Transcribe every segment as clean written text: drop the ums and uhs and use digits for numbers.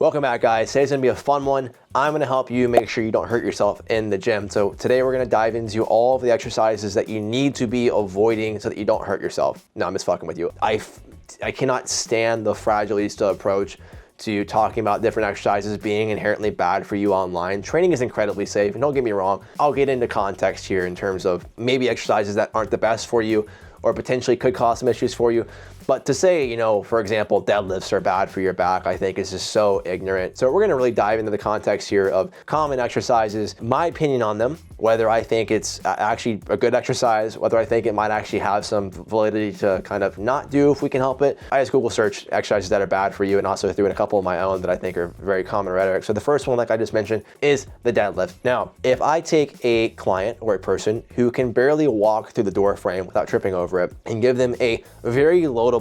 Welcome back, guys. Today's gonna be a fun one. I'm gonna help you make sure you don't hurt yourself in the gym. So today we're gonna dive into all of the exercises that you need to be avoiding so that you don't hurt yourself. No, I'm just fucking with you. I cannot stand the fragilista approach to talking about different exercises being inherently bad for you online. Training is incredibly safe, and don't get me wrong, I'll get into context here in terms of maybe exercises that aren't the best for you or potentially could cause some issues for you. But to say, for example, deadlifts are bad for your back, I think is just so ignorant. So we're gonna really dive into the context here of common exercises, my opinion on them, whether I think it's actually a good exercise, whether I think it might actually have some validity to kind of not do if we can help it. I just Google search exercises that are bad for you and also threw in a couple of my own that I think are very common rhetoric. So the first one, like I just mentioned, is the deadlift. Now, if I take a client or a person who can barely walk through the door frame without tripping over it and give them a very loadable,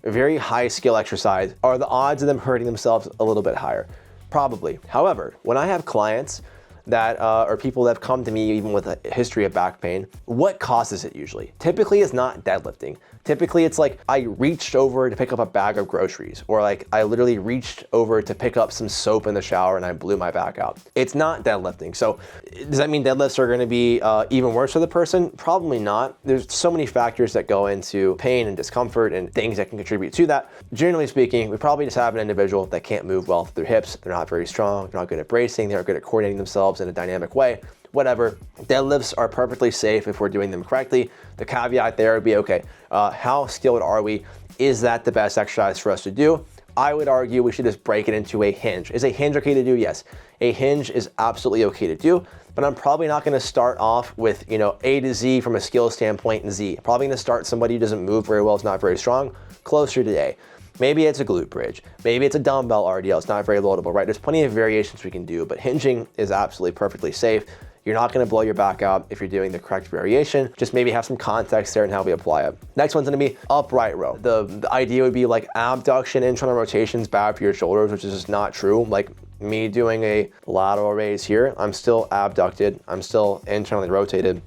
very high skill exercise, are the odds of them hurting themselves a little bit higher? Probably. However, when I have clients that are people that have come to me even with a history of back pain, what causes it usually? Typically it's not deadlifting. Typically it's like I reached over to pick up a bag of groceries, or like I literally reached over to pick up some soap in the shower and I blew my back out. It's not deadlifting. So does that mean deadlifts are gonna be even worse for the person? Probably not. There's so many factors that go into pain and discomfort and things that can contribute to that. Generally speaking, we probably just have an individual that can't move well with their hips. They're not very strong. They're not good at bracing. They're not good at coordinating themselves in a dynamic way. Whatever. Deadlifts are perfectly safe if we're doing them correctly. The caveat there would be, okay, how skilled are we? Is that the best exercise for us to do? I would argue we should just break it into a hinge. Is a hinge okay to do? Yes. A hinge is absolutely okay to do, but I'm probably not gonna start off with, A to Z from a skill standpoint and Z. Probably gonna start somebody who doesn't move very well, is not very strong, closer to A. Maybe it's a glute bridge. Maybe it's a dumbbell RDL. It's not very loadable, right? There's plenty of variations we can do, but hinging is absolutely perfectly safe. You're not gonna blow your back out if you're doing the correct variation. Just maybe have some context there and how we apply it. Next one's gonna be upright row. The idea would be like abduction, internal rotations bad for your shoulders, which is just not true. Like me doing a lateral raise here, I'm still abducted. I'm still internally rotated.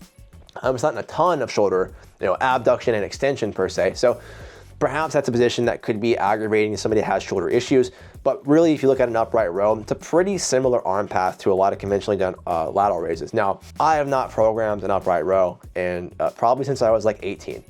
I'm just not in a ton of shoulder, abduction and extension per se. So perhaps that's a position that could be aggravating to somebody that has shoulder issues. But really, if you look at an upright row, it's a pretty similar arm path to a lot of conventionally done lateral raises. Now, I have not programmed an upright row and probably since I was like 18.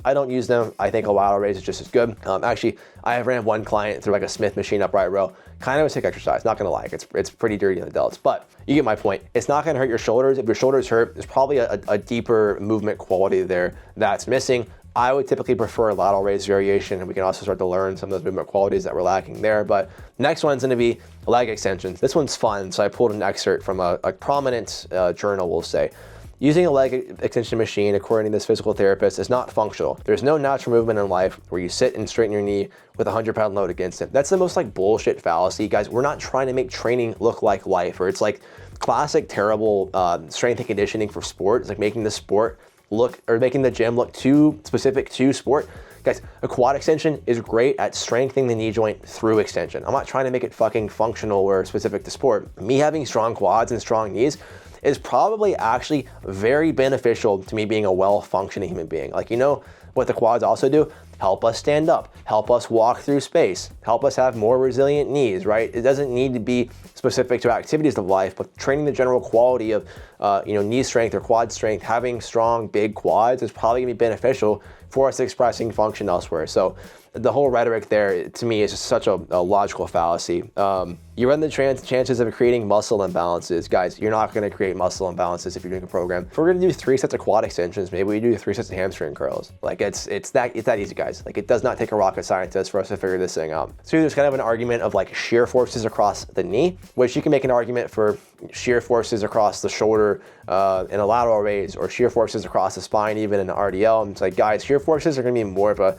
I don't use them. I think a lateral raise is just as good. Actually, I have ran one client through like a Smith machine upright row. Kind of a sick exercise, not gonna lie. It's pretty dirty on the delts, but you get my point. It's not gonna hurt your shoulders. If your shoulders hurt, there's probably a deeper movement quality there that's missing. I would typically prefer a lateral raise variation, and we can also start to learn some of those movement qualities that we're lacking there. But next one's gonna be leg extensions. This one's fun, so I pulled an excerpt from a prominent journal, we'll say. Using a leg extension machine, according to this physical therapist, is not functional. There's no natural movement in life where you sit and straighten your knee with a 100-pound load against it. That's the most bullshit fallacy. Guys, we're not trying to make training look like life, or it's like classic terrible strength and conditioning for sport. It's like making the sport look, or making the gym look too specific to sport. Guys, a quad extension is great at strengthening the knee joint through extension. I'm not trying to make it fucking functional or specific to sport. Me having strong quads and strong knees is probably actually very beneficial to me being a well-functioning human being. What the quads also do? Help us stand up, help us walk through space, help us have more resilient knees, right? It doesn't need to be specific to activities of life, but training the general quality of knee strength or quad strength, having strong, big quads is probably gonna be beneficial for us expressing function elsewhere. So the whole rhetoric there, to me, is just such a logical fallacy. You run the chances of creating muscle imbalances. Guys, you're not gonna create muscle imbalances if you're doing a program. If we're gonna do 3 sets of quad extensions, maybe we do 3 sets of hamstring curls. It's that easy, guys. It does not take a rocket scientist for us to figure this thing out. So there's kind of an argument of shear forces across the knee, which you can make an argument for shear forces across the shoulder in a lateral raise, or shear forces across the spine even in an RDL. And it's like, guys, shear forces are gonna be more of a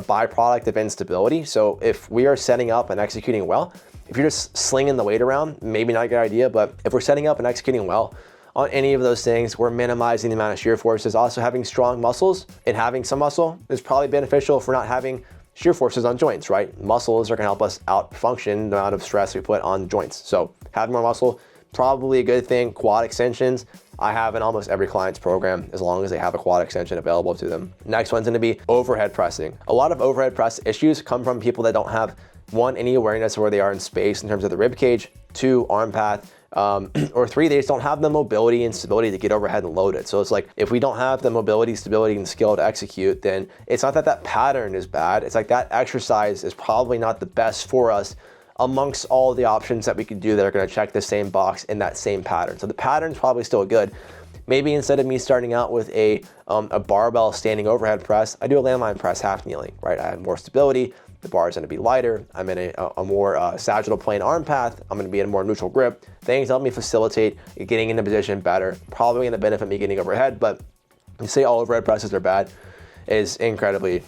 byproduct of instability. So if we are setting up and executing well, if you're just slinging the weight around, maybe not a good idea, but if we're setting up and executing well on any of those things, we're minimizing the amount of shear forces. Also, having strong muscles and having some muscle is probably beneficial for not having shear forces on joints, right? Muscles are gonna help us out-function the amount of stress we put on joints. So having more muscle, probably a good thing. Quad extensions, I have in almost every client's program as long as they have a quad extension available to them. Next one's gonna be overhead pressing. A lot of overhead press issues come from people that don't have one, any awareness of where they are in space in terms of the rib cage, two, arm path, or three, they just don't have the mobility and stability to get overhead and load it. So it's like, if we don't have the mobility, stability, and skill to execute, then it's not that that pattern is bad. It's like that exercise is probably not the best for us amongst all the options that we could do that are gonna check the same box in that same pattern. So the pattern's probably still good. Maybe instead of me starting out with a barbell standing overhead press, I do a landline press half kneeling, right? I have more stability. The bar is going to be lighter. I'm in a more sagittal plane arm path. I'm going to be in a more neutral grip. Things help me facilitate getting into position better. Probably going to benefit me getting overhead, but you say all overhead presses are bad is incredibly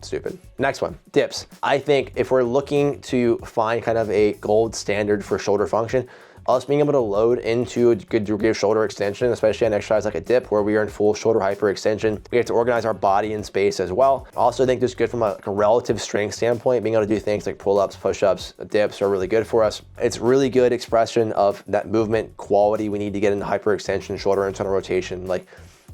stupid. Next one, dips. I think if we're looking to find kind of a gold standard for shoulder function, us being able to load into a good degree of shoulder extension, especially an exercise like a dip where we are in full shoulder hyperextension. We have to organize our body in space as well. I also think this is good from a relative strength standpoint. Being able to do things like pull-ups, push-ups, dips are really good for us. It's really good expression of that movement quality we need to get into hyperextension, shoulder internal rotation. Like,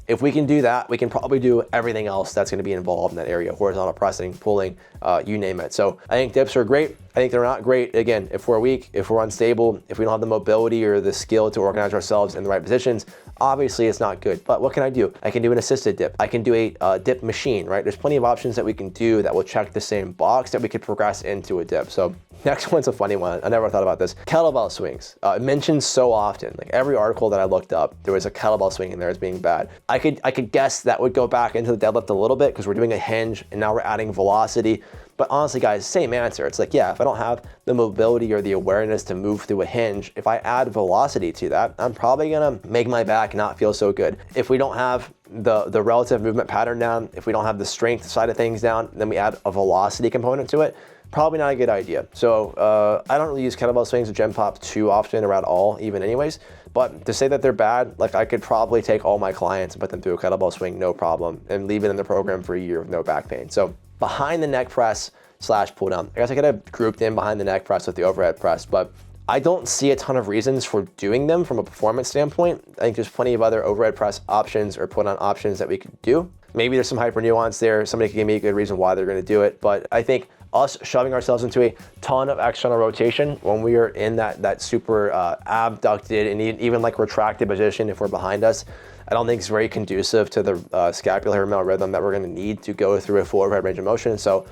if we can do that, we can probably do everything else that's going to be involved in that area, horizontal pressing, pulling, you name it. So I think dips are great. I think they're not great, again, if we're weak, if we're unstable, if we don't have the mobility or the skill to organize ourselves in the right positions. Obviously, it's not good. But what can I do? I can do an assisted dip. I can do a dip machine, right? There's plenty of options that we can do that will check the same box that we could progress into a dip. So next one's a funny one. I never thought about this. Kettlebell swings. Mentioned so often. Like every article that I looked up, there was a kettlebell swing in there as being bad. I could guess that would go back into the deadlift a little bit because we're doing a hinge and now we're adding velocity. But honestly, guys, same answer. It's like, yeah, if I don't have the mobility or the awareness to move through a hinge, if I add velocity to that, I'm probably gonna make my back not feel so good. If we don't have the relative movement pattern down, if we don't have the strength side of things down, then we add a velocity component to it, probably not a good idea. So I don't really use kettlebell swings with Gen Pop too often or at all, even anyways. But to say that they're bad, like I could probably take all my clients and put them through a kettlebell swing, no problem, and leave it in the program for a year with no back pain. So behind the neck press / pull down. I guess I could have grouped in behind the neck press with the overhead press, but I don't see a ton of reasons for doing them from a performance standpoint. I think there's plenty of other overhead press options or put on options that we could do. Maybe there's some hyper nuance there. Somebody could give me a good reason why they're gonna do it, but I think us shoving ourselves into a ton of external rotation when we are in that super abducted and even like retracted position if we're behind us, I don't think it's very conducive to the scapulohumeral rhythm that we're gonna need to go through a full overhead range of motion. So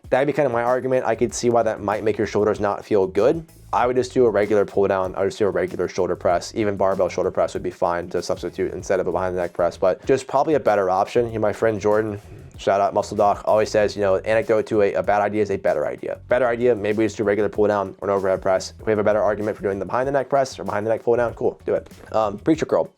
that'd be kind of my argument. I could see why that might make your shoulders not feel good. I would just do a regular pull down. I would just do a regular shoulder press. Even barbell shoulder press would be fine to substitute instead of a behind the neck press, but just probably a better option. You know, my friend Jordan, shout out Muscle Doc, always says, you know, anecdote to a bad idea is a better idea. Better idea, maybe we just do regular pull down or an overhead press. If we have a better argument for doing the behind the neck press or behind the neck pull down, cool, do it. Preacher curl.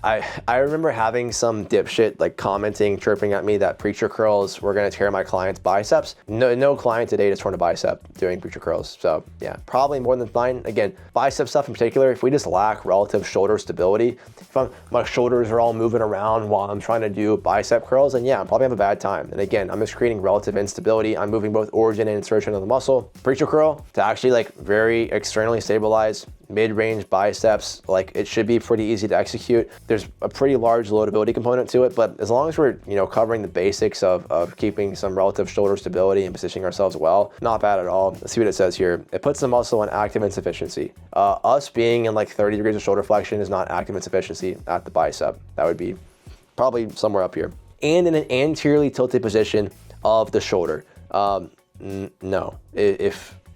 I remember having some dipshit like commenting, chirping at me that preacher curls were gonna tear my client's biceps. No client today has torn a bicep doing preacher curls. So yeah, probably more than fine. Again, bicep stuff in particular, if we just lack relative shoulder stability, if my shoulders are all moving around while I'm trying to do bicep curls, then yeah, I'm probably have a bad time. And again, I'm just creating relative instability. I'm moving both origin and insertion of the muscle. Preacher curl to actually like very externally stabilize mid-range biceps, like it should be pretty easy to execute. There's a pretty large loadability component to it, but as long as we're, you know, covering the basics of keeping some relative shoulder stability and positioning ourselves well, not bad at all. Let's see what it says here. It puts the muscle in active insufficiency. Us being in like 30 degrees of shoulder flexion is not active insufficiency at the bicep. That would be probably somewhere up here. And in an anteriorly tilted position of the shoulder. No,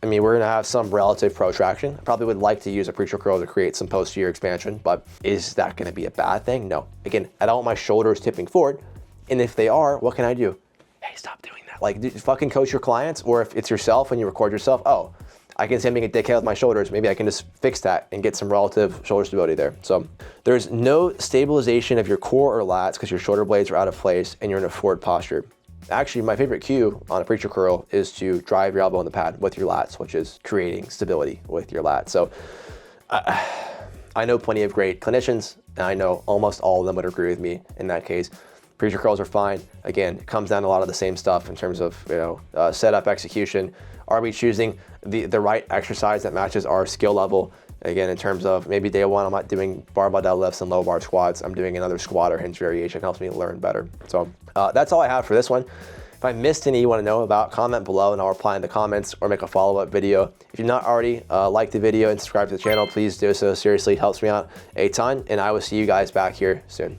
I mean, we're gonna have some relative protraction. I probably would like to use a preacher curl to create some posterior expansion, but is that gonna be a bad thing? No. Again, I don't want my shoulders tipping forward, and if they are, what can I do? Hey, stop doing that. Like, fucking coach your clients, or if it's yourself and you record yourself, oh, I can say I'm being a dickhead with my shoulders. Maybe I can just fix that and get some relative shoulder stability there. So there's no stabilization of your core or lats because your shoulder blades are out of place and you're in a forward posture. Actually, my favorite cue on a preacher curl is to drive your elbow in the pad with your lats, which is creating stability with your lats. So I know plenty of great clinicians, and I know almost all of them would agree with me in that case. Preacher curls are fine. Again, it comes down to a lot of the same stuff in terms of, you know, setup, execution. Are we choosing the right exercise that matches our skill level? Again, in terms of maybe day one, I'm not doing barbell deadlifts and low bar squats. I'm doing another squat or hinge variation. It helps me learn better. So that's all I have for this one. If I missed any you want to know about, comment below and I'll reply in the comments or make a follow-up video. If you've not already liked the video and subscribed to the channel, please do so. Seriously, it helps me out a ton, and I will see you guys back here soon.